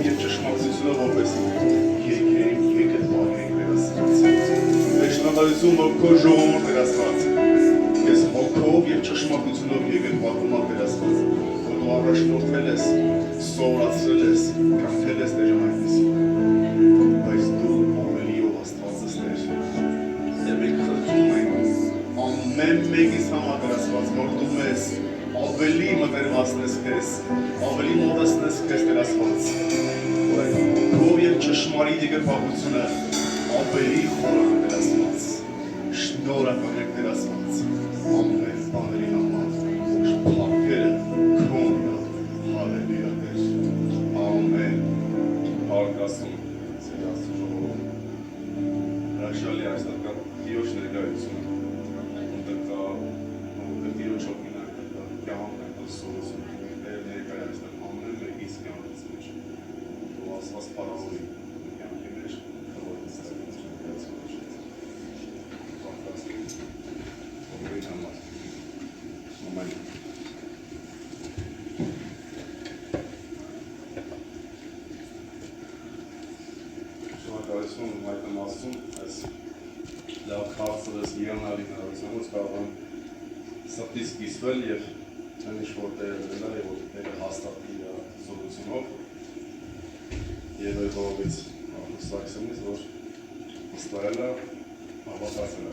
եւ ճշմարտությունը որպես եկեք բաղենք վերացած։ Մեր շնորհակալություն որ քո ժողովուրդ վերացած։ Ես հոգով եւ ճշմարտությունով եկեք բաղում վերացած։ Որ դու առաջնորդվել ես, սովորացրել ես, կրթել ես դեր այնպես։ Բայց դու ամենիով Աստված ես Տեր։ Եվ մենք խնդրում ենք ամեն մեկից համակրացված որ դու մեզ ավելի մտերմացնես քեզ, ավելի մոտեցնես քեզ Տեր Աստված։ Որ այդ քով եւ ճշմարիտ եկեղեցությունը ավելի խորը Տեր Աստված։ Շնորհակալ ենք Տեր Աստված։ Ամեն բաների համար, որ փառքերը քոնն է։ Հալելույա Տեր։ Ամեն։ Փառքասում Տեր Աստծո։ Հրաշալի այստեղ Տիրոջ ներկայությունը։ Որտեղ կա Տիրոջ Աստված փառավորի կյանքի մեջ խորհրդից շնորհակալություն այդ մասում այս լավ խաղացել ես իրանալի հնարավորությունից կարող եմ սրտից կիսվել եւ ինչ որ տեղը եւ որ տեղը հաստատի զորությունով եւ այդ ողից ստացումից որ ստայելը հավատացել է։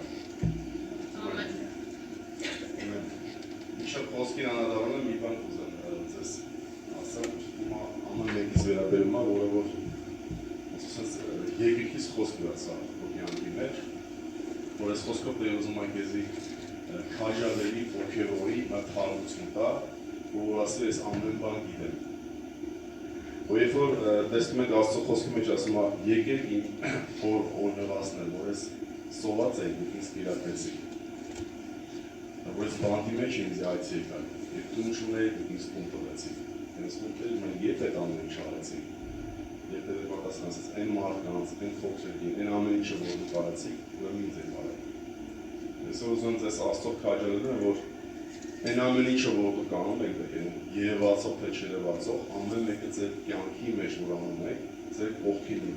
Ամեն։ Ինչ խոսքին անադառնալը մի բան կուզեմ ձեզ ասել, ամեն մեկից վերաբերում է, որը որ ասես եկեղեցիս խոսք վերացա կյանքի մեջ, որ այս խոսքով դե ուզում եմ քեզի քաջալերի ոգևորի մտահոգություն տա, որ ասել ես ամեն բան գիտեմ։ Որ երբ որ տեսնում ենք Աստծո խոսքի մեջ ասում է եկեք իմ որ օրհնվածներ, որ ես սոված եմ դուք ինձ իրատեսիք։ Որ ես բանտի մեջ ինձ այցի եկա, եւ դու ուշունեի դուք ինձ տուն տվեցիք։ Ես մտել մենք երբ այդ ամեն ինչ արեցիք։ Երբ դե պատասխանեցիք այն մարդկանց, այն փոքրիկին, այն ամեն ինչը որ դուք արեցիք, ուրեմն ինձ եք արել։ Ես ուզում ձեզ Աստծո քաջալերել եմ, որ այն ամեն ինչը որ դուք անում եք երևացող թե չերևացող, ամեն մեկը ձեր կյանքի մեջ որ անում եք, ձեր կողքին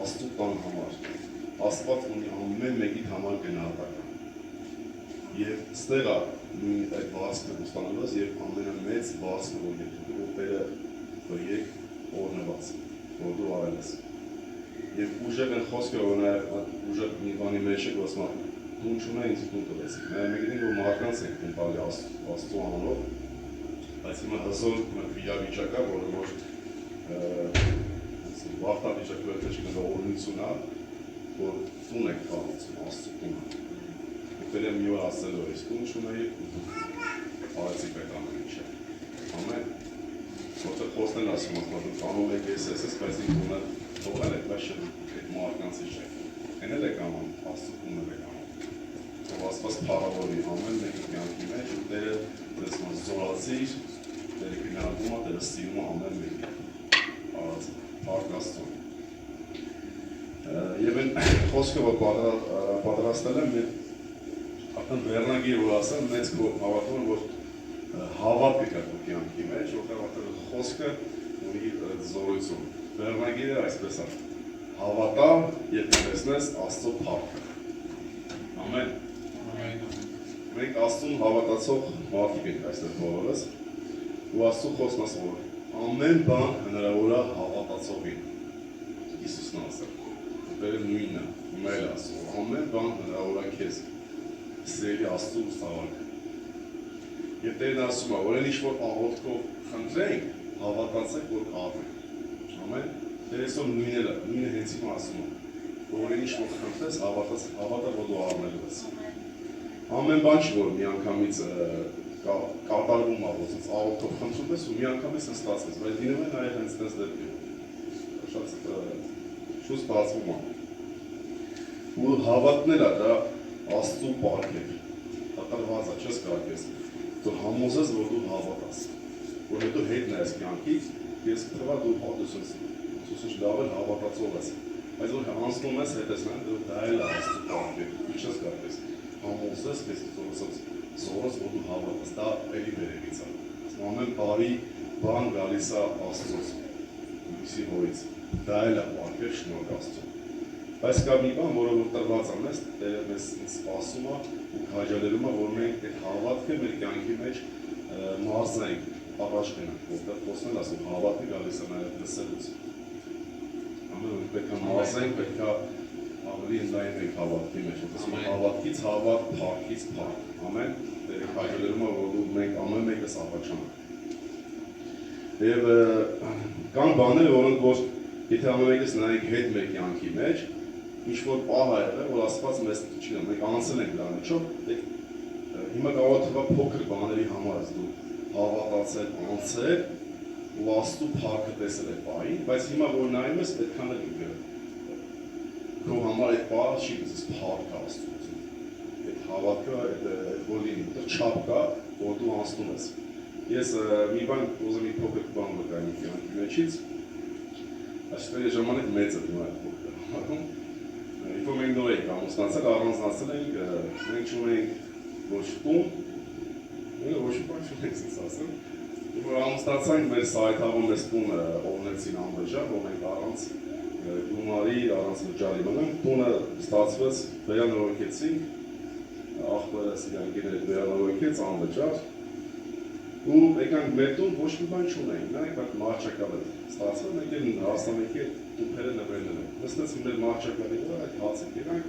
Աստծո տան համար, Աստված ունի ամեն մեկի համար գնահատական։ Եվ ստեղ է նույն այդ բացքը ստանալուց եւ ամենամեծ բացքը որ դու Տերը բերեք օրնված, որ դու արել ես։ Եվ ուժեղ են խոսքը որ նաեւ ուժեղ մի բանի մեջ է ասում դու չունես ինձ դու տվեցիք։ Մենք գիտենք որ մարդկանց ենք տալի Աստծո անունով, բայց հիմա հզոր վիճակա, որը որ վախտավիճակ վերջին օրնություն է, որ տուն եք տալիս Աստծո տունը։ Ուտել եմ մի օր ասել որ ես տուն չունեի ու դուք արեցիք այդ ամեն ինչը։ Ամեն։ Որտեղ խոսքն ասում եմ որ տանում եք ես, բայց իմ տունը թողել եք, բայց այդ մարդկանցի չէ։ Էնել եք անում, Աստծո տունը եք անում։ Աստված փառավորի ամեն մեկի կյանքի մեջ ու Տերը դες զորացիր, Տերը գնահատում է, Տերը սիրում է ամեն մեկին։ Փառք Աստծուն։ Եվ այն խոսքը որ պատրաստել եմ, արդեն վերնագիր որ ասեմ, մեծ հավատում եմ, որ հավատք կա քո կյանքի մեջ, որտեղ արդեն խոսքը ունի զորություն։ Վերնագիրը այսպես է. հավատա եւ տեսնես Աստծո փառքը։ Ամեն։ Մենք Աստծուն հավատացող մարդիկ ենք այստեղ բոլորս, ու Աստծո խոսքն ասում որ ամեն բան հնարավոր է հավատացողին։ Հիսուսն ասել, Տերը նույնն է, մեր ասում, ամեն բան հնարավոր է քեզ, սիրելի Աստծո ուսավարք։ Եվ Տերն ասում է, որ այն ինչ որ աղոթքով խնդրենք, հավատացեք որ կառնենք։ Ամեն։ Տերեսով նույնը հենց հիմա ասում է, որ այն ինչ որ խնդրես, հավատա որ դու առնելու ես։ Ամեն բան չի որ մի անգամից կատարվում է, ոնց աղոթքով խնդրում ես ու մի անգամից ստացվեց, բայց դինվում է նաև հենց դες դեպքում։ Շատ շուտ բացվում է։ Ու հավատնել է դա Աստծո պարգև։ Կատարված է, չես կարող ես։ Դու համոզես որ դու հավատաս։ Որ հետո հետ նայես կյանքից, ես կթվա դու պատուսես։ Ուսուցիչ լավ է հավատացող ես։ Բայց որ անցնում ես հետեսնան դու դա էլ Աստծո պարգև։ Դու չես կարող ես համոզես քեզ զորս որ դու հավատաս, դա էլի վերևից է։ Ամեն բարի բան գալիս է Աստծոց։ Ուսի հորից։ Դա էլ է պարգև շնորհք Աստծո։ Բայց կա մի բան, որը որ տրված է մեզ, Տերը մեզ սպասում է ու քաջալերում է, որ մենք այդ հավատքը մեր կյանքի մեջ մարզենք, առաջ գնանք, որտեղ խոսնել ասում հավատքը գալիս է նաև լսելուց։ Ամեն պետք է մարզենք, պետք է ավելի ընդլայնենք հավատքի մեջ, որտեղ հավատքից հավատ, փառքից փառք։ Ամեն Տերը քաջալերում է, որ մենք ամեն մեկս առաջանանք։ Եվ կան բաներ, որոնք որ եթե ամեն մեկս նայենք հետ մեր կյանքի մեջ, ինչ-որ պահ ա եղել, որ Աստված մեզ, չգիտեմ, մենք անցել ենք դրա միջով, հիմա կարող է թվա փոքր բաների համար ես դու հավատացել, անցել ու Աստծո փառքը տեսել այդ պահին, բայց հիմա որ նայում ես, պետք է նայել քո համար այդ պահը չի գցես փառք Աստծո։ Այդ հավատքը, այդ որ լինի, այդտեղ չափ կա, որ դու անցնում ես։ Ես մի բան ուզում եմ փոքր բան վկայեմ իմ կյանքի մեջից, այսպես ժամանակ մեծ է դիմա այդ փոքր։ Երբ որ մենք նոր ենք ամուսնացել, առանձնացել ենք, մենք չունենք ոչ տուն, ոչ բան չունենք ասես ասեմ։ Երբ որ ամուսնացանք, մեր սայթավը մեզ տունը օրնեցին անվճար, որ մենք առանց գումարի, առանց վճարի մնանք, տունը ստացվեց, վերանորոգեցինք, աղբերս իրանքիներ վերանորոգեց անվճար, ու եկանք մեր տուն ոչ մի բան չունենք, նայեք այդ մարճակալը ստացվել, մենք էլ Հայաստանեկի տուփերը նվերնել ենք։ Նստեցին մեր մարճակալի վրա, այդ հացը կերանք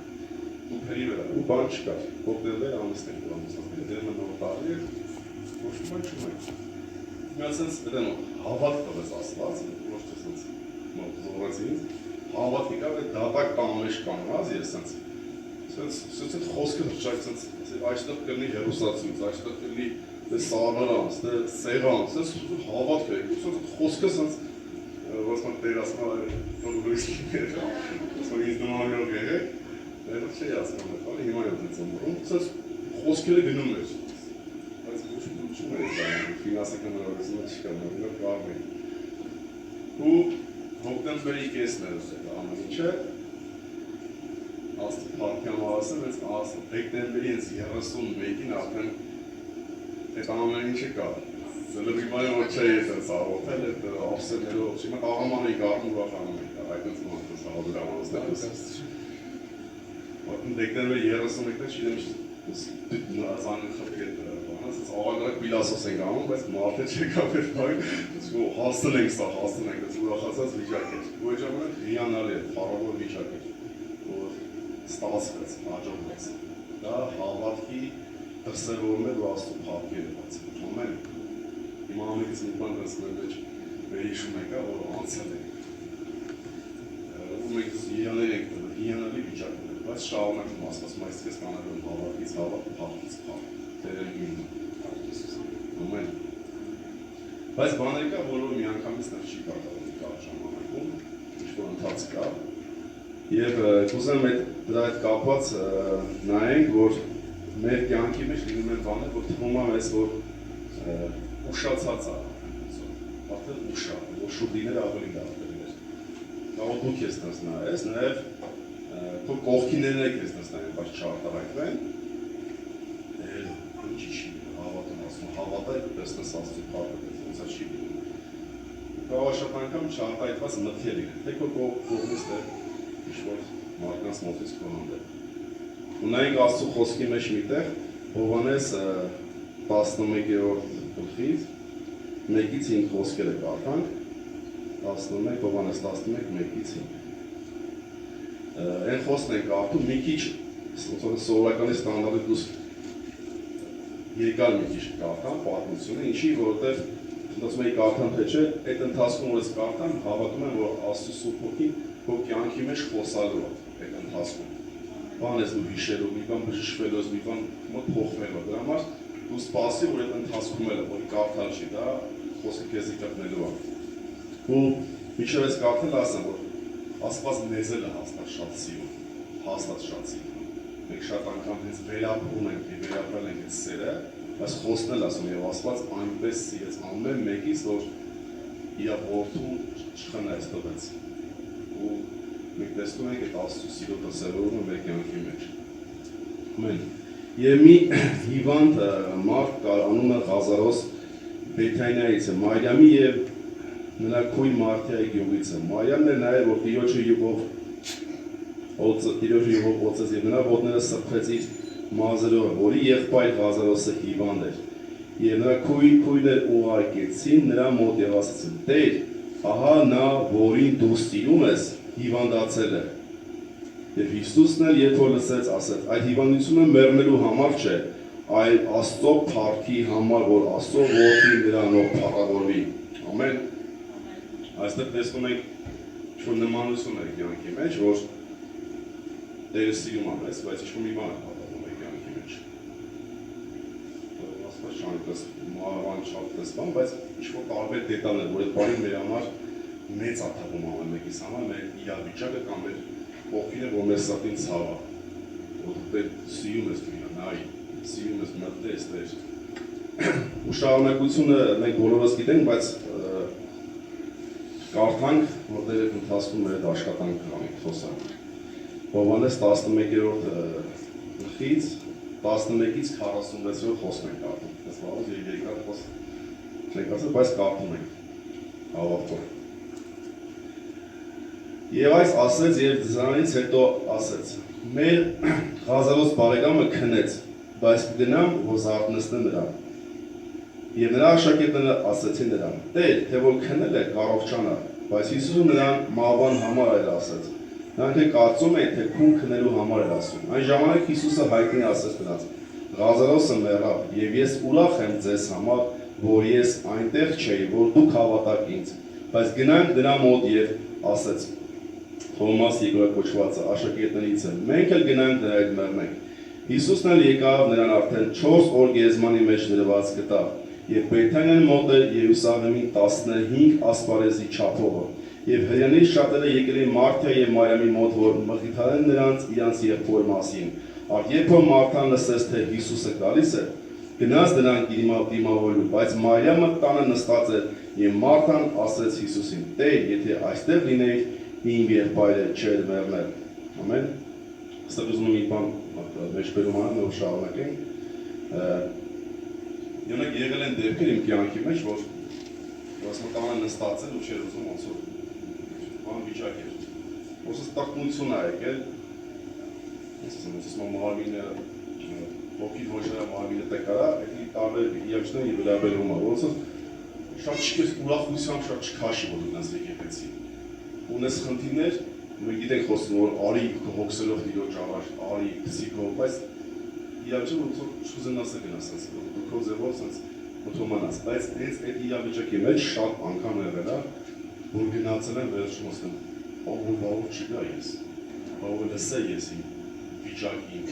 տուփերի վրա, ու բան չկար, հոգնելներ ամուսնենք ու ամուսնացնենք, դերմը նոր տարի էր, ոչ մի բան չունենք։ Մի ասենց հավատ տվեց Աստված, ոչ թե սենց զորեց ինձ, հավատ եկավ այդ դատակ կամ մեջ կանգնած, ես սենց այդ խոսքը հրճակ սենց այստեղ կլինի հերոսացույց, այստեղ կլինի սարարանց, սեղանց, հավատք է, խոսքը սենց, ոսման տերասման պրոգրեսիվներ, ոսման ինձ նմանյող եղեք, ներդ չէի ասկան է, խալի հիմա եմ ծմրում, սենց խոսքերը գնում էր, բայց չում էր ֆինասական նորագեսումը չկա, նորինակ կարմ է, ու հոկտեմբերի կեսն էր ամեն ինչը, աստը պարքյան ասեմ, այս դեկտեմբերի ինձ 31-ին արդեն այդ ամեն ինչը կա, զլվի բանը որ չէի ես աղոթել, այդ ապսերներով, չիմա աղաման էի գարում ուրախանում էի, այդ ինձ մանքս հաղադուր ամանոսներս։ Դեկտեմբերի 31-ն չիդեմ զանգը խպկետ բանաս, աղագարակ պիլասոս ենք անում, բայց մարդը չեկավ էր բայն, հաստել ենք սա, հաստել ենք, ուրախացած վիճակ էր, ու այդ ժամանակ հիանալի էր, փառավոր վիճակ էր, որ ստացվեց, հաջողվեց, դա հավատքի դրսևորում է, որ Աստծո փառքերը բացել, ամեն հիմա ամենից մի բան դրսմեր մեջ վերհիշում ենք, որ անցել ենք, ու մենք հիանալի վիճակում ենք, բայց շարունակում ասում այսպես կանալում հավատքից հավատ, փառքից փառք, Տերը նույնն է, ամեն։ Բայց բաներ կա, որը մի անգամից նեղ չի կատարվում կա ժամանակում, ինչ-որ ընթաց կա, և կուզեմ դրա հետ կապված նայենք, որ մեր կյանքի մեջ լինում են բաներ, որ թվում է մեզ, որ ուշացած է, արդեն ուշա, որ շուտիները ավելի դարդերին էր։ Կարող դուք ես նրս նայես, նաև թող կողքիներն եք ես նրս նայեն, բայց չարտարակվեն, ինչի չի հավատում ասում, հավատայք ու տեսնես Աստծո փառքը, ոնց է չի լինում։ Կարող շատ անգամ չարտայքված մտքեր լինեն, թե քո կողմից թե ինչ-որ մարդկանց մոտից քո հանդեպ։ Ունենք Աստծո խոսքի մեջ միտեղ, Հովհաննես 11-րդ գլխից 1-ից 5 խոսքերը կարդանք, 11 Հովհաննես 11-1-ից 5։ Այն խոսքն ենք կարդում մի քիչ սովորականի ստանդարտի դուրս երկար մի քիչ կարդամ պատմությունը, ինչի որովհետև ասում եի կարդամ թե չէ, այդ ընթացքում որ ես կարդամ, հավատում եմ, որ Աստծո Սուրբ Հոգին քո կյանքի մեջ խոսալու է այդ ընթացքում։ Բան ես դու հիշելու, մի բան բժշկվելու ես, մի բան մոտ փոխվելու, դրա համար դու սպասի, որ այդ ընթացքում էլ է, որ կարդալ չի, դա խոսքը քեզի կրտնելու է։ Ու մինչև ես կարդել ասեմ, որ Աստված մեզել է հաստատ շատ սիրում, մենք շատ անգամ հենց վերապրում ենք, վերապրել ենք այդ սերը, բայց խոսնել ասում և Աստված այնպես սիրեց ամեն մեկից, որ իր որդու չխնայեց տվեց։ Ու մենք տեսնում ենք այդ Աստծո սիրո դրսևորումը մեր կյանքի մեջ։ Ամեն։ Եվ մի հիվանդ մարդ կար, անունը Ղազարոս Բեթանիայից է, Մարիամի և նրա քույր Մարտիայի գյուղից է։ Մարիամն էր նաև որ Տիրոջը յուղով օծեց եւ նրա ոտները սրբեց իր մազերով, որի եղբայր Ղազարոսը հիվանդ էր։ Եվ նրա քույրը ուղարկեցին նրա մոտ եւ ասացին. Տեր, ահա նա, որին դու սիրում ես, հիվանդացել է։ Եվ Հիսուսն էլ երբ որ լսեց, ասեց. այդ հիվանդությունը մեռնելու համար չէ, այլ Աստծո փառքի համար, որ Աստծո որդին նրանով փառավորվի։ Ամեն։ Այստեղ տեսնում ենք ինչ-որ նմանություն է կյանքի մեջ, որ Տերը սիրում է մեզ, բայց ինչ-որ մի բան է պատահում է կյանքի մեջ։ Ասված չանքս մանավան չափտես բան, բայց ինչ-որ տարբեր դետալներ, որ այդ բանի մեր համար մեծ աթափում ամեն մեկիս համար, մեր իրավիճակը կամ մեր ողքինը, որ մեր սրտին ցավ է, որ դու սիրում ես դրան, այ սիրում ես մտես դեր։ Ու շարունակությունը մենք բոլորս գիտենք, բայց կարդանք, որտեղ ընթացքում մեր աշխատանքը անենք խոսանք։ Հովհաննես 11-րդ գլխից 11-ից 46-րդ խոսք ենք կարդում։ Այս բառը երկար խոսք չենք ասել, բայց կարդում ենք հավատով։ Եվ այս ասեց եւ դրանից հետո ասեց. մեր Ղազարոս բարեկամը քնեց, բայց գնամ որ զարթնեցնեմ նրան։ Եվ նրա աշակերտները ասեցին նրան. Տեր, թե որ քնել է կարողանա, բայց Հիսուսը նրան մահվան համար էր ասեց։ Նրանք կարծում էին, թե քուն քնելու համար էր ասում։ Այն ժամանակ Հիսուսը հայտնի ասեց նրանց. Ղազարոսը մեռավ, եւ ես ուրախ եմ ձեզ համար, որ ես այնտեղ չէի, որ դուք հավատաք ինձ։ Բայց գնանք նրա մոտ եւ ասեց. Թոմաս երկրակոչվածը աշակերտներից է, մենք էլ գնանք նրա հետ մեռնենք։ Հիսուսն էլ եկավ նրան արդեն 4 օր գերեզմանի մեջ դրված գտավ, եւ Բեթանիան մոտ էր Երուսաղեմին 15 ասպարեզի չափով։ Եվ հрьяաների շատերը եկել էին Մարտիա եւ Մարիամի մոտ, որ մխիթարեն նրանց իրանց եղբոր մասին։ Արդ երբ որ Մարտան լսեց, թե Հիսուսը գալիս է, գնաց նրան դիմավորելու, բայց Մարիամը տանը նստած էր եւ Մարտան ասեց Հիսուսին. Տեր, եթե այստեղ լինեիր, իմ եղբայրը չէր մեռնել։ Ամեն։ Այստեղ ուզում եմ մի բան մեջբերում անեմ, որ շարունակենք։ Յոնակ եղել են դեպքեր իմ կյանքի մեջ, որ տանը նստած էր ու չէր ուզում ոնց որ բան վիճակ էր։ Ոսս տակնություն է եկել, ոնց մարմինը, ոգի ոչնա մարմինը տեկարա, այդի տարբեր իրավիճակներ եւ վերաբերում է, ոնց շատ չկես ուրախությամբ շատ չքաշի որ դրանց եկեղեցի։ Ունես խնդիրներ, մենք գիտենք խոսում որ արի հոգսելով դիրոջ առաջ, արի քսիկով, բայց իրավիճակը ոնց որ չուզենաս գնաս, դու քո ձևով sense օտոմանաս, բայց հենց այդ իրավիճակի մեջ շատ անգամ եղել է, որ գնացել եմ վերջում ասեմ, բավով չգա ես, բավով լսե ես իմ վիճակին,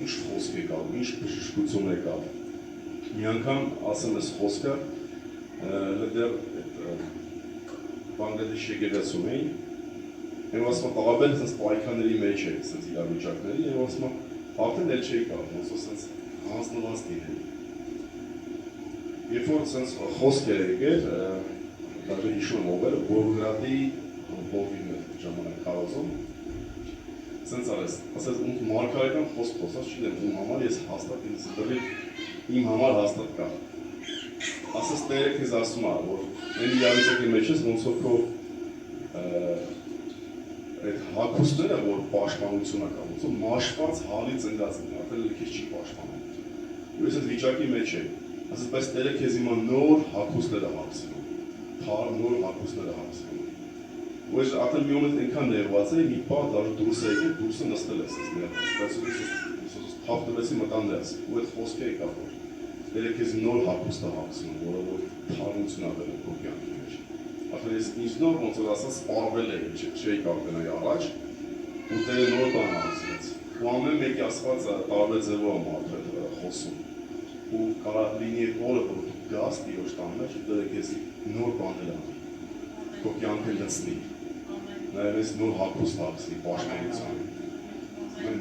ինչ խոսք եկավ, ինչ բժշկություն եկավ։ Մի անգամ ասեմ ես խոսքը, դեռ Բանգլադեշ եկեղեցում էին, եւ ասում տաղաբել sense պայքարների մեջ էր, sense իրավիճակների, եւ ասում արդեն էլ չէի կարող, ոնց որ sense հանձնված լինել։ Երբ որ sense խոսք էր եկել, даже հիշում եմ ով էր, Բորգրադի բովին ժամանակ կարոզում, sense ասես ում մարգարեական խոսք խոսած չգիտեմ, ում համար ես հաստատ իմ համար հաստատ կա։ Ասես Տերը քեզ ասում է, որ այն իրավիճակի մեջ ես ոնց որ քո այդ հագուստները, որ պաշտպանությունը կա, ոնց որ մաշված հալից ընկած են, արդեն քեզ չի պաշտպանում։ Ես այդ վիճակի մեջ եմ, ասես բայց Տերը քեզ հիմա նոր հագուստներ է հագցնում, թարմ նոր հագուստներ է հագցնում։ Ու ես արդեն մի օմետ այնքան ներված էի, մի պահ դաժե դուրս է եկել, դուրսը նստել ես ներված, բայց թափ տվեցի մտան ներս, ու այդ խոսքը եկավ, որ Տերը քեզ նոր հագուստ է հագցնում, որը որ թարմություն է բերում քո կյանքի մեջ։ Արդեն ես ինձ նոր ոնց որ ասած սպառվել էի, չէի կարող գնալ առաջ, ու Տերը նոր բան հագցրեց։ Ու ամեն մեկի ասվածը տարբեր ձևով է մարդը խոսում։ Ու կարող լինի այդ օրը, որ դու գաս Տիրոջ տան մեջ, ու Տերը քեզ նոր բաներ անի, քո կյանքը լցնի, նաև ես նոր հագուստ հագցնի, պաշտպանություն,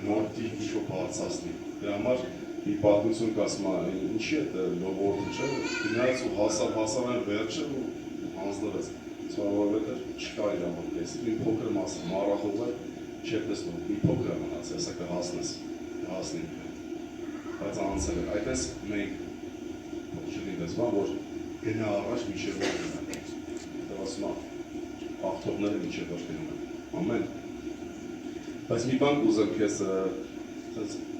նոր դիք ինչ-որ բարձրացնի։ Դրա համար մի պատմություն կասում է, ինչի է դա լովորդը չէ, գնաց ու հասավ այն վերջը ու հանձնվեց։ Որովհետև չկա իր համար տեսի, մի փոքր մասը մառախով է, չէ տեսնում, մի փոքր է մնաց, հեսա կհասնի, բայց անցել է, այդպես մենք չգիտես բան, որ գնա առաջ մինչև որ գնա, ասում է հաղթողները մինչև ոչ գնում են։ Ամեն։ Բայց մի բան կուզեմ քեզ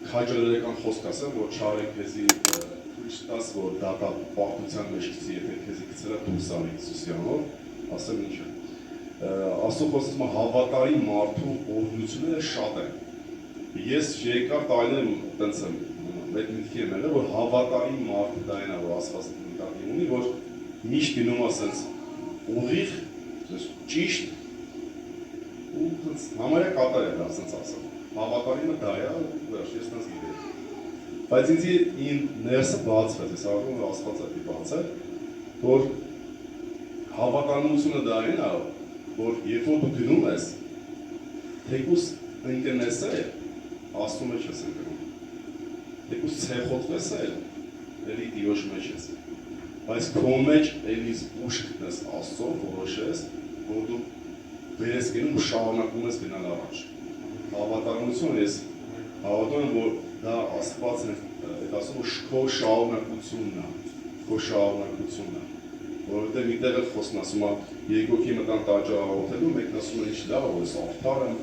քաջալերական խոսք ասեմ, որ չարեք քեզի թույլ տաս, որ դատապարտության մեջ գցի, եթե քեզի գցելա դուրս արի Հիսուսի անունով, ասեմ ինչ է։ Աստծո խոսքը հավատարիմ մարդու օրհնությունները շատ են։ Ես երկար տարիներ տենց եմ մեկ միտքի եմ ելել, որ հավատարիմ մարդը դա այն է, որ Աստված նկատի ունի, որ միշտ գնում է ասենց ուղիղ, ճիշտ ու համարյա կատար է դա ասենց ասեմ։ Հավատարիմը դա է, վերջ, ես տենց գիտեի։ Բայց ինձ իմ ներսը բացվեց, ես արդեն որ Աստված է բացել, որ հավատարմությունը դա այն է, որ երբ որ դու գնում ես, թեկուս ընկնես է, Աստծո մեջ ես ընկնում, թեկուս ցեխոտվես է, էլի Տիրոջ մեջ ես, բայց քո մեջ էլի ուշ գտնես Աստծո, որոշես, որ դու վեր ես գնում ու շարունակում ես գնալ առաջ։ Հավատարմությունը ես հավատում եմ, որ դա Աստվածն է, այդ ասում որ քո շարունակությունն է, որովհետև մի տեղ էլ խոսքն ասում է երկոքի մտան տաճար աղոթելու, մեկն ասում է ինչ լավ, որ ես արդար եմ,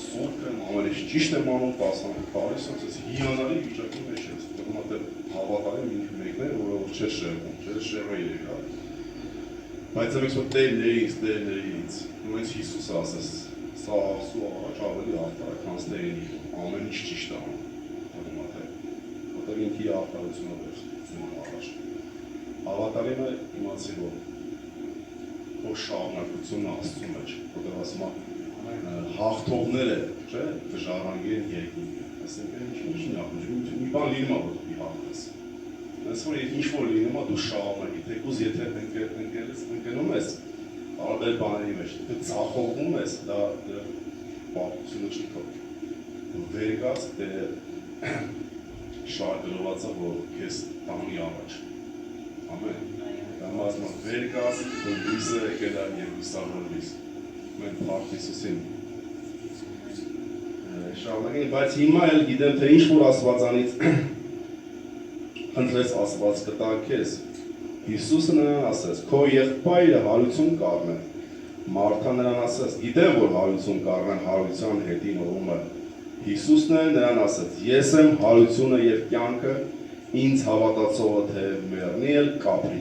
սուրբ եմ, ամեն ինչ ճիշտ եմ անում, պարզանում, բարիս եմ, ես հիանալի վիճակի մեջ ես, որովհետև հավատարիմ ինքը մեկն է, որը չէ շեղվում, չէ շեղվել է, բայց ամենից որ Տերն ինձ, ու հենց Հիսուսը ասես, սա Աստծո առաջ ավելի արդար է, քան Տերնի, ամեն ինչ ճիշտ է անում, որովհետև ինքի արդարությունով էր ծնում առաջ։ Հավատարիմը իմացի, որ քո շարունակությունն Աստծո մեջ, որտեղ ասում է հաղթողները, չէ, կժառանգեն երկինքը։ Այսինքն ինչ նախնջում, մի բան լինում է, որ դու հաղթես։ Այս որ ինչ-որ լինում է, դու շարունակի, թեկուզ եթե ընկնում ես տարբեր բաների մեջ, դու ցախողվում ես, դա պարտությունը չի քո։ Դու վեր գաս, դե շարժված է, որ քեզ տանի առաջ։ Ամեն։ Ամասմա վեր գաս, որ լույսը եկել է և լույսավորվիս։ Մենք փառք Հիսուսին։ Շարունակենք, բայց հիմա էլ գիտեմ, թե ինչ որ Աստվածանից խնդրեց Աստված կտա քեզ։ Հիսուսը նրան ասեց. «Քո եղբայրը հարություն կառնե»։ Մարթան նրան ասեց. «Գիտեմ, որ հարություն կառնեն հարության հետին ուրումը»։ Հիսուսն նրան ասեց. «Ես եմ հարությունը և կյանքը, ինձ հավատացողը թե մեռնի էլ կապրի»։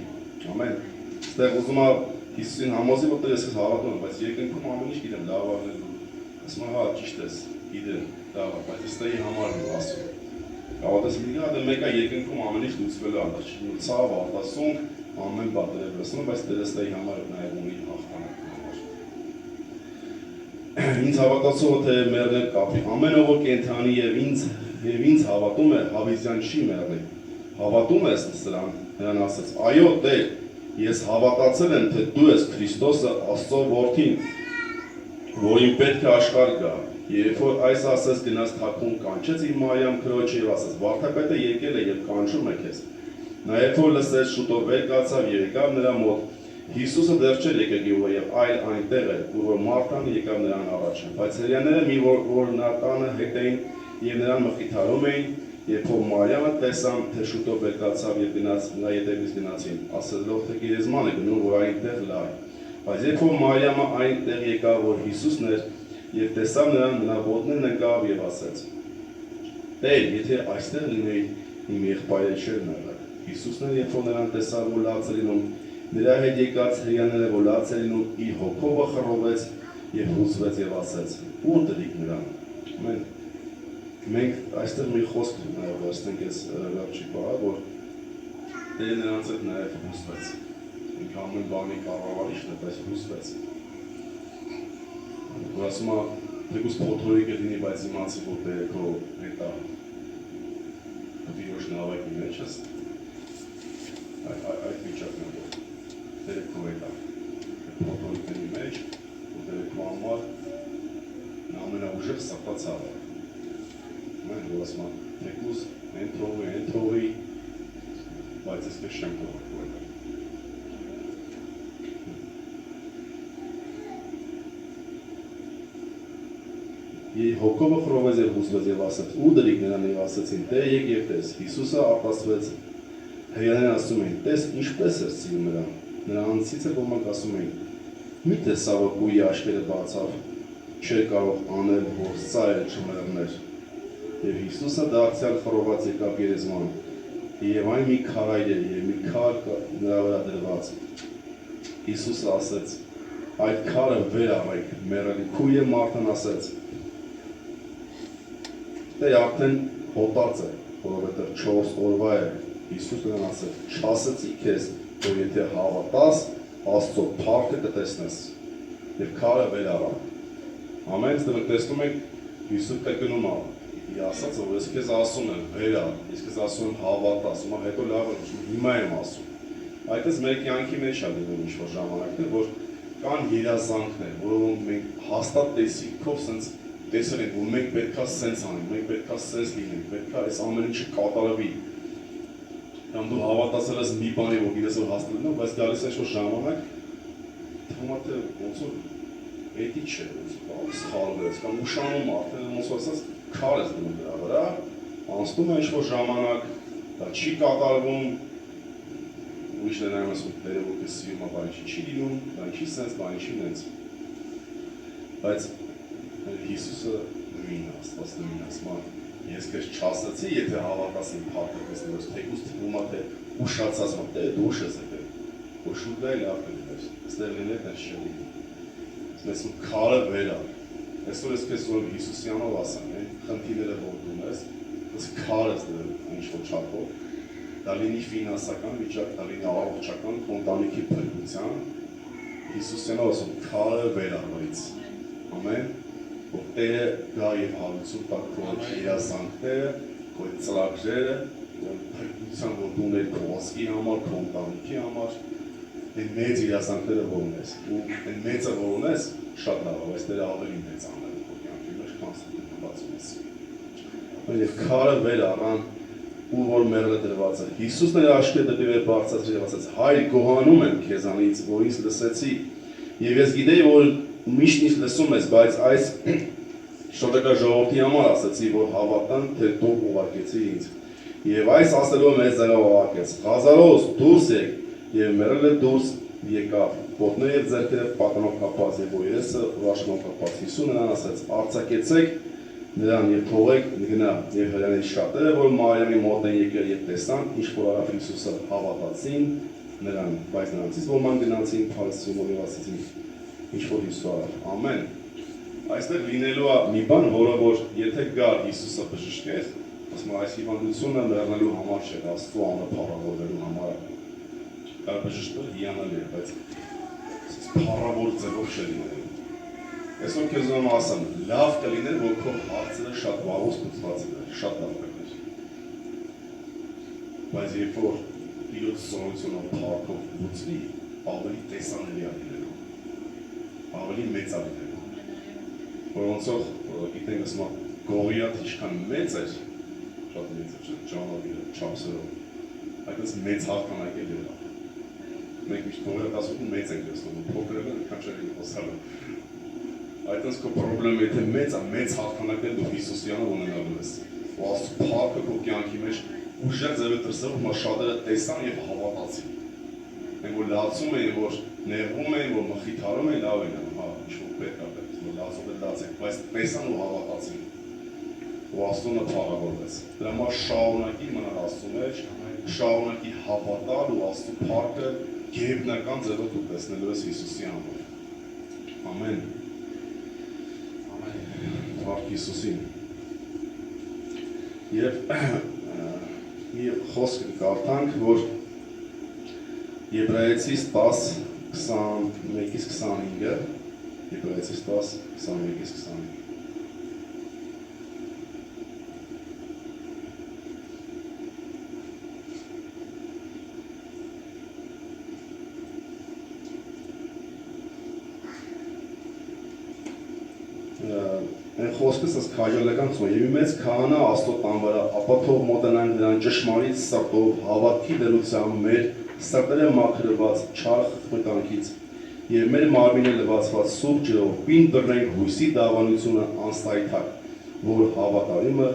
Ամեն։ Այստեղ ուզում եմ Հիսուսին համոզի, որտեղ ես հավատում եմ, բայց երկնքում ամեն ինչ գիտեմ, լավ է։ Ասում եմ, հա, ճիշտ ես, գիտեմ, լավ է, բայց այստեղի համար եմ ասում։ Հավատաս միգա, դա մեկը երկնքում ամեն ինչ լուծվել է, ցավ, արտասունք, ամեն բան դրսում, բայց դերստայի համար նաև ունի հաղթանակի համար։ Ինձ հավատացողը թե մեռնել կապի, ամեն ով կենդանի եւ ինձ հավատում է, հավիզյան չի մեռնի։ Հավատում ես սրան, նրան ասեց. «Այո, Տեր, ես հավատացել եմ, թե դու ես Քրիստոսը, Աստծո Որդին, որին պետք է աշխարհ գա»։ Երբ որ այս ասես գնաց թաքուն կանչեց իր Մարիամ քրոջը եւ ասեց. «Վարդապետը եկել է եւ կանչում է քեզ»։ Նա երբ որ լսեց, շուտով վեր կացավ եւ եկավ նրա մոտ։ Հիսուսը դեռ չէր եկել գյուղը եւ այլ այնտեղ էր, որ Մարթան եկավ նրան առաջ։ Բայց հրեաները մի որ նա տանը հետ էին եւ նրան մխիթարում էին, երբ որ Մարիամը տեսան, թե շուտով վեր կացավ եւ գնաց նրա ետևից գնացին, ասելով թե գերեզման է գնում, որ այնտեղ լա։ Բայց երբ որ Մարիամը այնտեղ եկավ, որ Հիսուսն էր, եւ տեսավ նրան, նրա ոտներն ընկավ եւ ասեց. «Տեր, եթե այստեղ լինեի, իմ եղբայրը չէր մեռնել»։ Հիսուսն էլ երբ որ նրան տեսավ, որ լաց է լինում, նրա հետ եկած հրեաները, որ լաց է լինում, իր հոգովը խռովեց եւ հուզվեց եւ ասեց. «Ուր դրիք նրան»։ Մենք այստեղ մի խոսք նաեւ վերցնենք այս վերջի բառը, որ Տերը նրանց հետ նաեւ հուզվեց։ Ինքը ամեն բանի կառավարիչն է, բայց հուզվեց։ Որ ասում է, թեկուզ փոթորիկ է լինի, բայց իմացի, որ Տերը քո հետ է, Տիրոջ նավակի մեջ ես, այդ վիճակն է, որ Տերը քո հետ է, փոթորիկների մեջ, որ Տերը քո համար ամենաուժեղ սապտացավ է։ Մենք որ ասում է, թեկուզ ենթողի, բայց ես կեզ չեմ թողը քո հետ է։ Հոգովը խռովեց եւ հուզվեց եւ ասաց. «Ու դրիք նրան» եւ ասացին. «Տե եկ եւ տես»։ Հիսուսը արտասվեց։ Հրեաներն ասում էին. «Տես ինչպես էր սիրում նրան»։ Նրա անձից է ոմանք ասում էին. Միթե սավակույի աշկերը բացավ, չէր կարող անել, որ սա էլ չմեռներ։ Եվ Հիսուսը դարձյալ խռոված եկավ գերեզման, եւ այն մի քարայր էր, եւ մի քար նրա վրա դրված։ Հիսուսը ասեց. այդ քարը վեր առեք, մեռելի քույրը մարդն ասեց. դե արդեն հոտած է, որովհետեւ 4 օրվա է։ Հիսուսը նրան ասեց. չասեցի քեզ, որ եթե հավատաս, Աստծո փառքը կտեսնես։ Եվ քարը վեր առավ։ Ամեն դեպքում տեսնում եք Հիսուսը կգնում է։ Իր ասած որ ես քեզ ասում եմ վեր առ, ես քեզ ասում եմ հավատաս, հիմա հետո լավ է, հիմա եմ ասում։ Այդպես մեր կյանքի մեջ է լինում ինչ-որ ժամանակներ, որ կան երազանքներ, որոնք մենք հաստատ տեսիքով sense տեսել ենք, որ մենք պետքա sense անենք, մենք պետքա sense լինենք, պետքա այս ամեն ինչը կատարվի։ Կամ դու հավատացել ես մի բանի, որ գիտես որ հաստատ լինում, բայց գալիս է ինչ-որ ժամանակ, թվում է թե ոնց որ էդի չէ, ոնց սխալվեց, կամ ուշանում արդեն ոնց որ ասած քար ես դնում դրա վրա, անցնում է ինչ-որ ժամանակ, դա չի կատարվում, ուրիշն է նայում ասում, դերևոր կես սիրում է, բան չի լինում, բան չի սենց, բան չի նենց։ Բայց Հիսուսը նույնն է, Աստված նույնն է, ասում ես քեզ չասացի, եթե հավատաս իմ փառքը տեսնես, թեկուզ թվում է թե ուշացած մոտ, դե դու ուշ ես եկել, որ շուտ դա լավ կլիներ, այստեղ լիներ դա չի լինի։ Ես քարը վեր առ, այսօր ես քեզ որ Հիսուսի անով ասեմ, խնդիրները որ դու ես, ես քար ես դրել ինչ-որ չափով, դա լինի ֆինանսական վիճակ, դա լինի առողջական, ընտանիքի փրկության, Հիսուսի անով ասում քարը վեր առ, ամեն որ Տերը գա եւ հարություն տա քո երազանքները, քո ծրագրերը, փրկության որ դու ուներ քո ազգի համար, քո ընտանիքի համար, այն մեծ երազանքները որ ունես, ու այն մեծը որ ունես, շատ լավ է, բայց Տերը ավելի մեծ անել քո կյանքի մեջ, քան բացում ես։ Եվ քարը վեր առան, ու որ մեռելը դրված է։ Հիսուսն իր աշկերը դեպի վեր բարձրացրեց եւ ասաց. Հայր, գոհանում եմ քեզանից, որ ինձ լսեցի, եւ ես գիտեի, որ միշտ ինձ լսում ես, բայց այս շոտակա ժողովրդի համար ասացի, որ հավատան, թե դու ուղարկեցի ինձ։ Եվ այս ասելով մեզ ձեռով ուղարկեց. Ղազարոս, դուրս եկ, եւ մեռելը դուրս եկավ, ոտները եւ ձեռքերը պատանով կապած եւ երեսը ուրաշքով կապած։ Հիսուսը նրան ասաց. Արձակեցեք նրան եւ թողեք գնա եւ հրաների շատերը, որ Մարիամի մոտ են եկել եւ տեսան, ինչ որ արավ Հիսուսը, հավատացին նրան, բայց նրանցից ոմանք գնացին փարիսեցին եւ ասացին ինչ որ Հիսուս արավ։ Ամեն։ Այստեղ լինելու է մի բան, որը որ եթե գա Հիսուսը բժշկեր, ասում այս հիվանդությունը մեռնելու համար չէ, Աստծո անունը փառավորելու համար է։ Դա բժշկել հիանալի է, բայց փառավոր ձևով չէ լինելու։ Այսօր քեզ ուզում ասեմ, լավ կլիներ, որ քո հարցերը շատ վաղուց լուծված լինեն, շատ լավ կլիներ։ Բայց երբ որ Տիրոջ զորությունով փառքով լուծվի, ավելի տեսանելի է լինելու, ավելի մեծ է լինելու։ Որ ոնցով գիտենք ասում Գողիաթ ինչքան մեծ էր, շատ մեծ էր, ճանապարհը, չափսերով, այդպես մեծ հաղթանակ էր եղավ։ Մենք միշտ Գողիաթ ասում մեծ ենք լսում, փոքրը այնքան չէր խոսալ։ Այդպես քո խնդրեմ եթե մեծ հաղթանակներ դու Հիսուսյանով ունենալու ես։ Ու Աստծո փառքը քո կյանքի մեջ ուժեղ ձևը դրսևորվում, հիմա շատերը տեսան եւ հավատացին։ Մենք որ լացում էին, որ նեղվում էին, որ մխիթարում էին, լավ են անում, հա, ինչ որ պետք է, որ լացով էլ լացեք, բայց տեսան ու հավատացին։ Ու Աստծոն փառավորվեց։ Դրա համար շարունակի մնալ Աստծո մեջ, շարունակի հավատալ ու Աստծո փառքը գերբնական ձևով դու տեսնելու ես Հիսուսի անունով։ Ամեն։ Փառք Հիսուսին։ Եվ մի խոսք կարդանք, որ Եբրայեցիս 10:21-25-ը, Եբրայեցիս 10:21-25։ Այն խոսքս ասես քաջալական ցույց եւ մեծ քահանա Աստծո տան վրա, ապա թող մոտենան նրան ճշմարիտ սրտով, հավատքի դրությամբ մեր սրտերը մաքրված չար խտանքից եւ մեր մարմինը լվացված սուրբ ջրով պին բռնենք հույսի դավանությունը անստայթակ, որ հավատարիմը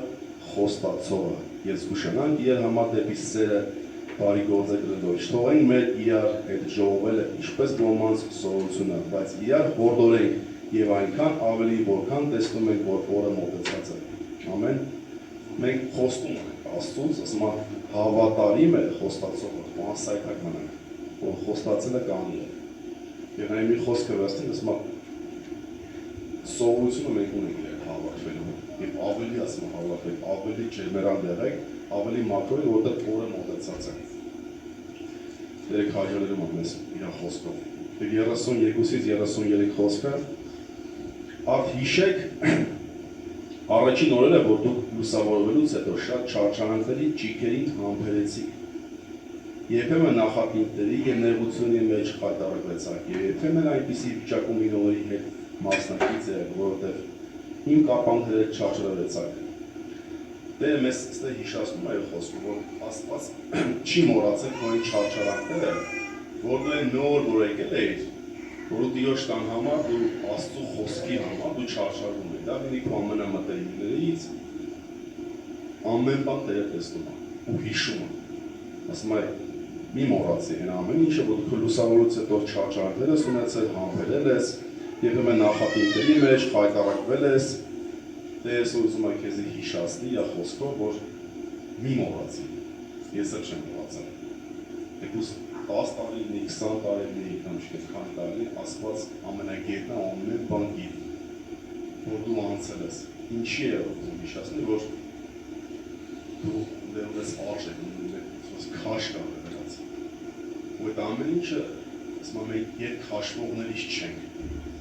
խոստացողը եւ զգուշանանք իր համար դեպի սերը բարի գործ կրելով։ Թողենք մեր իրար հետ ժողովելը ինչպես ոմանց սովորությունը, բայց իրար հորդորենք եւ այնքան ավելի որքան տեսնում ենք, որ օրը մոտեցած է։ Ամեն։ Մենք խոստում ենք Աստծուց, ասում է հավատարիմ է խոստացողը, անսայթակ մնանք, որ խոստացել է կանի է։ Եվ այն մի խոսքը վերցնի, ասում է սովորությունը մենք ունենք իրար հավաքվելու եւ ավելի ասում է հավաքվել, ավելի ջերմերան դեղեք, ավելի մաքրել, որտեղ օրը մոտեցած է։ Երեք հաջողներում ամենս իր խոսքով։ Եվ 32-ից 33 խոսքը արդ հիշեք առաջին օրերը, որ դուք լուսավորվելուց հետո շատ չարչարանքների ճիգերին համբերեցիք։ Երբեմն նախապինտների եւ ներողությունների մեջ խայտարակվեցաք, եւ երբեմն այնպիսի վիճակում ինողերի հետ մասնակից եք, որովհետեւ իմ կապանքները չարչարացաք։ Տերը մեզ ստե հիշացնում է խոսքը, որ Աստված չի մոռացել քո չարչարանքները, որ դու նոր որ եկել ես, որ դու Տիրոջ տան համար, դու Աստծո խոսքի համար դու չարչարվում ես։ Դա լինի քո ամենամտերիմներից, ամեն բան Տերը տեսնում է ու հիշում է։ Ասում է մի մոռացի այն ամեն ինչը, որ դու լուսավորից հետո չարչարանքներ ես ունեցել, համբերել ես, երբեմն նախապինտերի մեջ խայտարակվել ես, Տերս ուզում է քեզ հիշացնի իր խոսքով, որ մի մոռացի, ես էլ չեմ մոռացել։ Եկուս 10 տարի, 20 տարի, քանի տարի, Աստված ամենագետն է, ամեն բան գիտի, որ դու անցել ես։ Ինչի է ուզում հիշացնի, որ դու դեռ ես արժեք, քաշ կա վերած։ Ու այդ ամեն ինչը, ասում եմ, մենք երբ քաշվողներից չենք,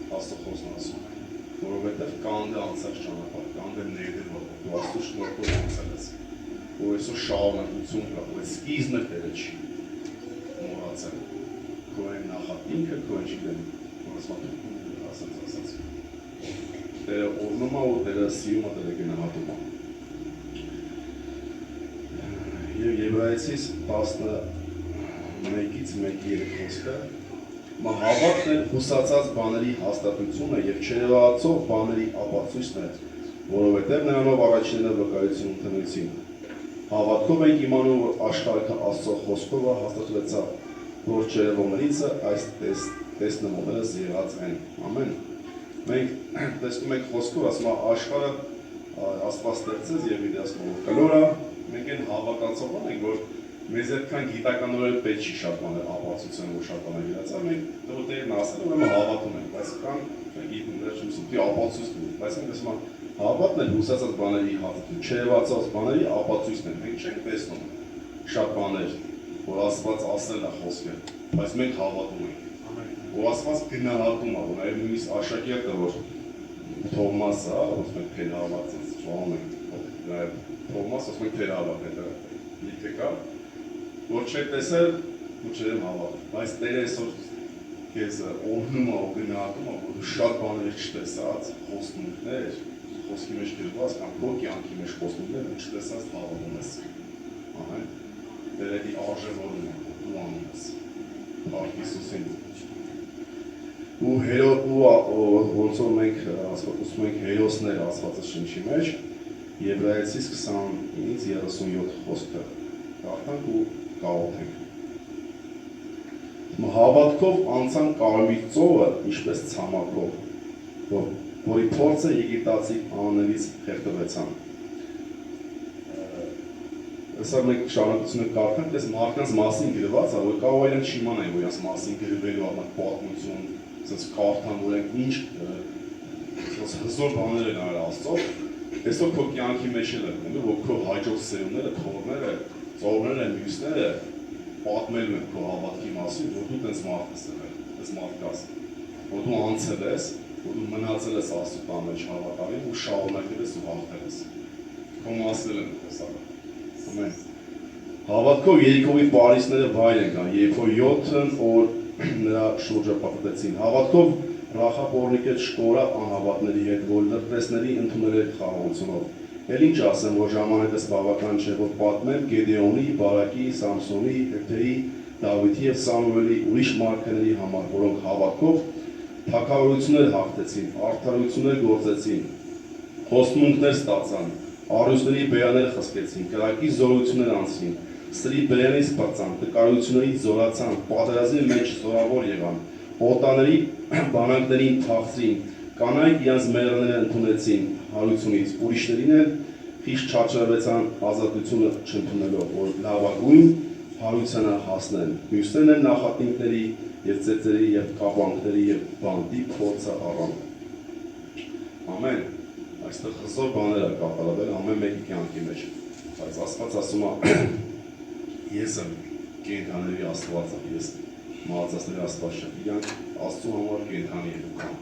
Աստծո խոսքն ասում է, որովհետև կանդը անցած ճանապարհ, կանդը ներդրվող, դու Աստծո շնորհքով անցել ես, ու այսօր շարունակություն կա, ու սկիզբը Տերը չի մոռացել, քո այն նախատինքը, քո այն չգիտեմ, որ ասած, Տերը օրհնում է ու Տերը սիրում է, Տերը գնահատում է։ Եվ Եբրայեցիս 11-ից 1-3 խոսքը Հավատն է հուսացած բաների հաստատությունը և չերևացող բաների ապացույցն է, որովհետև նրանով առաջինները վկայություն ընդունեցին։ Հավատքով ենք իմանում, որ աշխարհը Աստծո խոսքով հաստատվեցավ, որ չերևողներիցը այս տեսնողներս եղած են։ Ամեն։ Մենք տեսնում ենք խոսքով, ասում է աշխարհը Աստված ստեղծեց եւ իր ասում է կլորա, մենք այն հավատացողն ենք, որ մեզ այդքան գիտականորեն պետք չի շատ բաներ ապացուցեն, որ շատ բաներ իրացավ, մենք դրոտերն ասել, ուրեմն հավատում ենք, բայց կան գիտուններ չեմ սուտի ապացույց դու, բայց մենք ասում ենք հավատն է հուսացած բաների հաստատություն, չերևացած բաների ապացույցն է, մենք չենք տեսնում շատ բաներ, որ Աստված ասել է խոսքը, բայց մենք հավատում ենք, ու Աստված գնահատում է, որ նաև նույնիսկ աշակերտը, որ Թովմասը, ոնց մենք թեր հավատից ճոհում ենք, նաև Թովմաս, ոնց մենք թեր հավատ, լիքը կա, որ չեք տեսել ու չեմ հավատում, բայց Տերը այսօր քեզ օրհնում է ու գնահատում է, որ դու շատ բաներ չտեսած, խոստումներ, խոսքի մեջ գրված կամ քո կյանքի մեջ խոստումներ ու չտեսած հավատում ես։ Ամեն։ Տերը դի արժևորում է, դու անում ես։ Փառք Հիսուսին։ Ու ոնց որ մենք ասում ենք հերոսներ Աստվածի շնչի մեջ, Եբրայեցիս 29-ից 37 խոսքը կարդանք ու կաղոթենք։ Հավատքով անցան Կարմիր ծովը, ինչպես ցամաքով, որի փորձը եգիպտացի աններից խեղդվեցան։ Սա մենք շարունակությունը կարդանք, դες մարդկանց մասին գրված է, որ կարող են չիմանան, որ իրենց մասին գրվելու է պատմություն, ասես կարդան, որ ինչ հզոր բաներ են արել Աստծո, այսօր քո կյանքի մեջ էլ է, որ քո հաջող սերունդները, թորները, ծովները, մյուսները պատմելու են քո հավատքի մասին, որ դու տենց մարդ ես եղել, տենց մարդ կաս, որ դու անցել ես, որ դու մնացել ես Աստծո տան մեջ հավատարիմ ու շարունակել ես ու հաղթել ես։ Քո մասին են խոսալը։ Ամեն։ Հավատքով Երիքովի պարիսները վայր են գան, երբ որ 7 օր նրա շուրջը պատտեցին։ Հավատքով Ռախաբ օրնիկեց շկորա անհավատների հետ, որ լրտեսների ընդունել էր խաղաղությունով։ Էլ ինչ ասեմ, որ ժամանակս բավական չէ, որ պատմեմ Գեդեոնի, Բարակի, Սամսոնի, Հեթեի, Դավիթի և Սամուելի ուրիշ մարդկաների համար, որոնք հավատքով թագավորություններ հաղթեցին, արդարություններ գործեցին, խոստմունքներ ստացան, առյուծների բերաներ խսկեցին, կրակի զորություններ անցրին, սրի բերենից պրծան, տկարություններից զորացան, պատերազմի մեջ զորավոր եղան, օտաների բանակներին թախծրին, կանայք իրենց մեղրները ընդունեցին հարությունից, ուրիշներին էլ խիստ չարչարվեցան ազատությունը չընդունելով, որ լավագույն հարությանը հասնեն, մյուսներն էլ նախատինքների և ծեծերի և կապանքների և բանդի փորձը առան։ Ամեն, այստեղ խսոր բաներ է կատարվել ամեն մեկի կյանքի մեջ, բայց Աստված ասում է, ես եմ կենդանների Աստվածը, ես մահացածների Աստված չեմ, իրանք Աստծու համար կենդանի են ու կան։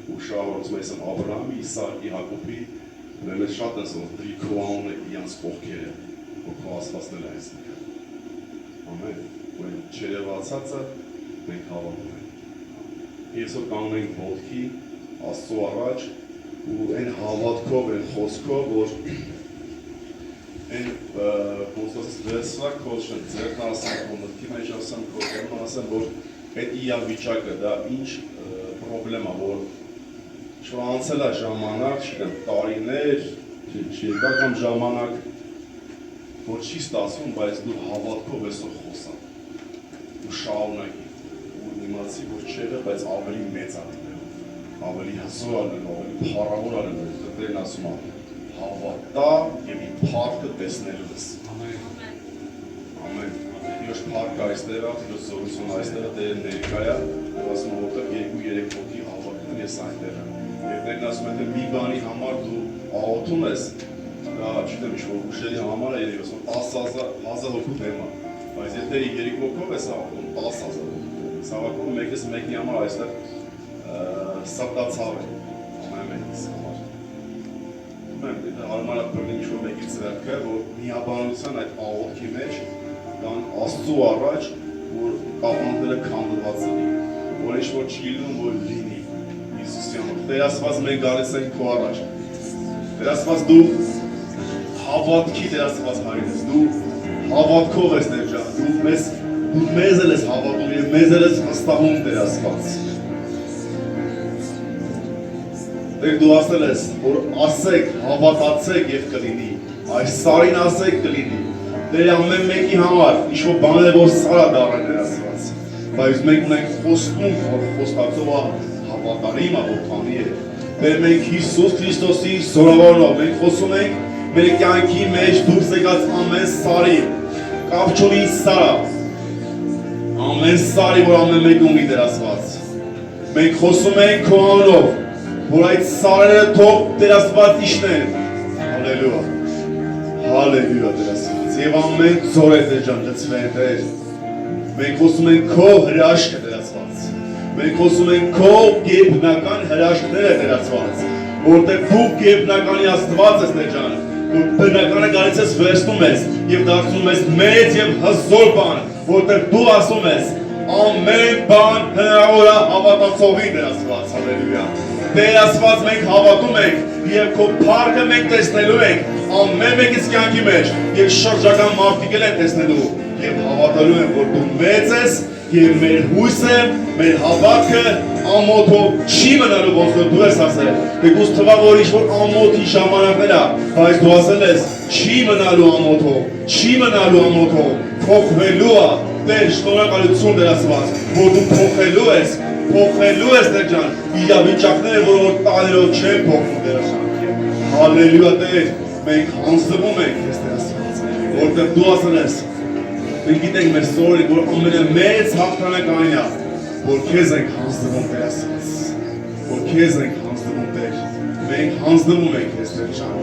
Ու շահորացում ես եմ Աբրահամի, Իսահակի, Հակոբի, մեզ շատ ես որ դրի քո անունը իրանց կողքերը, որ քո Աստվածն էլ այս նկար։ Ամեն, ու այն չերևացածը մենք հավատում ենք։ Ես որ կանգնենք ոտքի, Աստծու առաջ ու այն հավատքով, այն խոսքով, որ այն խոսքովս վերսվա քո ձերքն ասեմ, քո մտքի մեջ ասեմ, քո ձերքն ասեմ, որ այդ իրավիճակը դա ինչ պրոբլեմա, որ չանցել է ժամանակ, չգիտեմ, տարիներ, չեկա կամ ժամանակ, որ չի ստացվում, բայց դու հավատքով այսօր խոսա ու շարունակի ու իմացի, որ չեղը, բայց ավելի մեծ ալիներ, ավելի հզոր ալիներ, ավելի փառավոր ալիներ, դրեն ասում է, հավատա և իմ փառքը տեսնելու ես։ Ամեն։ Իրոց փառքը այստեղ է, իրոց զորություն այստեղ է, դեր ներկա է, և ասում է, որտեղ 2-3 հոգի հավատում ես այնտեղ է։ Եվ դերն ասում է, թե մի բանի համար դու աղոթում ես, դա չգիտեմ ինչ-որ ուշերի համար է երևի, ասում 10,000 հոգու թեմա, բայց եթե 3 հոգով ես աղոթում, 10,000 հոգու, սավակում մեկս մեկի համար այստեղ սապտացավ է, ամեն մեկիս համար։ Ումեմ, եթե հարմար է բրնի ինչ-որ մեկի ձերքը, որ միաբանության այդ աղոթքի մեջ կան Աստծու առաջ, որ կապանքները քանդված լինի, որ ինչ-որ չի լինում, որ լինի Հիսուսի համար։ Տեր Աստված մենք գալիս ենք քո առաջ։ Տեր Աստված դու հավատքի Տեր Աստված հայր ես, դու հավատքով ես Տեր ջան, դու մեզ էլ ես հավատում և մեզ էլ ես հստահում Տեր Աստված։ Տեր դու ասել ես, որ ասեք, հավատացեք և կլինի, այս սարին ասեք կլինի, Տեր ամեն մեկի համար, ինչ-որ բաներ որ սարա դառը Տեր Աստված, բայց մենք ունենք խոստում, որ խոստացողը հավատարիմ է, որ քանի է, Տեր մենք Հիսուս Քրիստոսի զորավորնով, մենք խոսում ենք մեր կյանքի մեջ դուրս եկած ամեն սարի, կապ չունի սարա, ամեն սարի, որ ամեն մեկ ունի Տեր Աստված, մենք խոսում ենք քո անունով, որ այդ սարերը թող Տեր Աստված իջնեն, հալելույա, հալելույա Տեր Աստված, և ամեն ձոր է Տեր ջան լցվեն Տեր, մենք խոսում ենք քո հրաշքը Տեր Աստված, մենք խոսում ենք քո գերբնական հրաշքները Տեր Աստված, որտեղ դու գերբնականի Աստված ես Տեր ջան, որ բնականը գալիս ես վերցնում ես և դարձնում ես մեծ և հզոր բան, որտեղ դու ասում ես ամեն բան հնարավոր է հավատացողին Տեր Աստված, հալելույա։ Տեր Աստված մենք հավատում ենք և քո փառքը մենք տեսնելու ենք ամեն մեկից կյանքի մեջ և շրջակա մարդիկ էլ են տեսնելու և հավատալու են, որ դու մեծ ես և մեր հույսը, մեր հավատքը ամոթով չի մնալու, ոնց դու ես ասել, թեկուզ թվա, որ ինչ-որ ամոթի ժամանակներ է, բայց դու ասել ես, չի մնալու ամոթով, չի մնալու ամոթով, փոխվելու է, Տեր շնորհակալություն Տեր Աստված, որ դու փոխվելու ես Տեր ջան, իրավիճակները, որ տարիներով չեն փոխվում Տեր ջան, հալելույա Տեր, մենք հանձնվում ենք քեզ Տեր Աստված, որտեղ դու ասել ես, մենք գիտենք մեր սորիկ, որ ամենամեծ հաղթանակն է, որ քեզ ենք հանձնվում Տեր Աստված, որ քեզ ենք հանձնվում Տեր, մենք հանձնվում ենք քեզ Տեր ջան,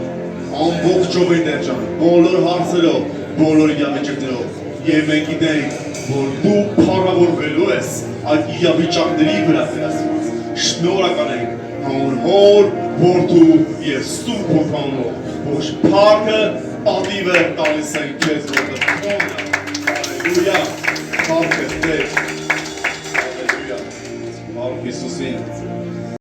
ամբողջովին Տեր ջան, բոլոր հարցերով, բոլոր իրավիճակներով, և մենք գիտենք, որ դու փառավորվելու ես այդ իրավիճակների վրա Տեր Աստված, շնորհակալ ենք հանուն Հոր, Որդու և Սուրբ Հոգու, որ փառքը, պատիվը տալիս ենք քեզ, որտեղ քոնն է, հալելույա, փառքը Տեր, հալելույա, Մարդ Հիսուսին